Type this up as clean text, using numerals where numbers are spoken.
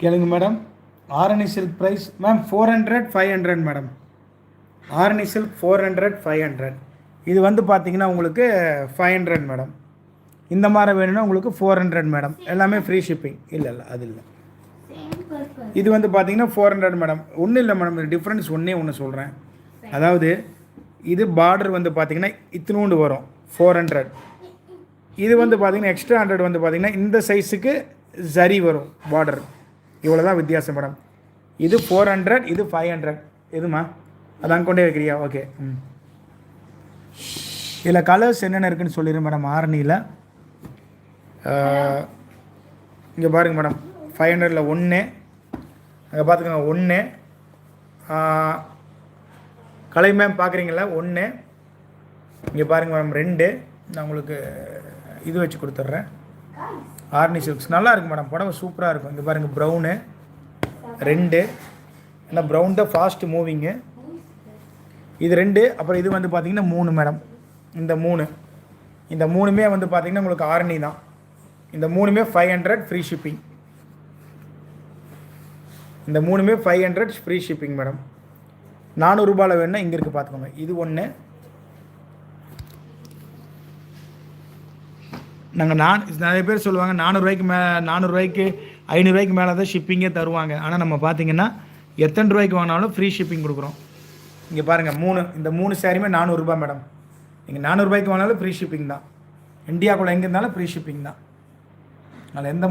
கேளுங்க madam. Arani silk price ma'am 400 500 madam. Arani silk 400 500. இது வந்து பார்த்தீங்கன்னா உங்களுக்கு 500 மேடம். இந்த மாதிரி வேணும்னா உங்களுக்கு 400 மேடம். எல்லாமே ஃப்ரீ ஷிப்பிங். இல்லை அது இல்லை. இது வந்து பார்த்தீங்கன்னா 400 மேடம். ஒன்றும் இல்லை மேடம், இது டிஃப்ரென்ஸ் ஒன்று சொல்கிறேன். அதாவது இது பார்டர் வந்து பார்த்தீங்கன்னா இத்தினூண்டு வரும் 400. இது வந்து பார்த்தீங்கன்னா எக்ஸ்ட்ரா 100 வந்து பார்த்தீங்கன்னா இந்த சைஸுக்கு சரி வரும் பார்டர். இவ்வளோ தான் வித்தியாசம் மேடம். இது 400, இது 500. எதுமா அதான் கொண்டே வைக்கிறியா? ஓகே. இதில் கலர்ஸ் என்னென்ன இருக்குதுன்னு சொல்லிடுறேன் மேடம். ஆரணியில் இங்கே பாருங்கள் மேடம். 500ல் 1, அங்கே பார்த்துக்கோங்க 1. கலை மேம் பார்க்குறீங்களா? 1. இங்கே பாருங்கள் மேடம் 2. நான் உங்களுக்கு இது வச்சு கொடுத்துட்றேன். ஆர்னி சில்க்ஸ் நல்லா இருக்கும் மேடம். புடவை சூப்பராக இருக்கும். இங்கே பாருங்கள் ப்ரௌனு 2. ஏன்னா ப்ரௌன் தான் ஃபாஸ்ட் மூவிங்கு. இது 2. அப்புறம் இது வந்து பார்த்திங்கன்னா 3 மேடம். இந்த மூணுமே வந்து பார்த்திங்கன்னா உங்களுக்கு ஆரணி தான். இந்த மூணுமே 500 ஃப்ரீ ஷிப்பிங். இந்த மூணுமே 500 ஃப்ரீ ஷிப்பிங் மேடம். 400 ரூபாயில் வேணுன்னா இங்கே இருக்குது பார்த்துக்கோங்க. இது 1. நிறைய பேர் சொல்லுவாங்க 400 ரூபாய்க்கு 500 ரூபாய்க்கு மேலே தான் ஷிப்பிங்கே தருவாங்க. ஆனால் நம்ம பார்த்தீங்கன்னா எத்தனை ரூபாய்க்கு வாங்கினாலும் ஃப்ரீ ஷிப்பிங் கொடுக்குறோம். இங்கே பாருங்கள் இந்த 3 சாரியுமே 400 ரூபாய் மேடம். நீங்கள் 400 ரூபாய்க்கு வாங்கினாலும் ஃப்ரீ ஷிப்பிங் தான். இந்தியாவுக்குள்ளே எங்கே இருந்தாலும் ஃப்ரீ ஷிப்பிங் தான். அதில் எந்த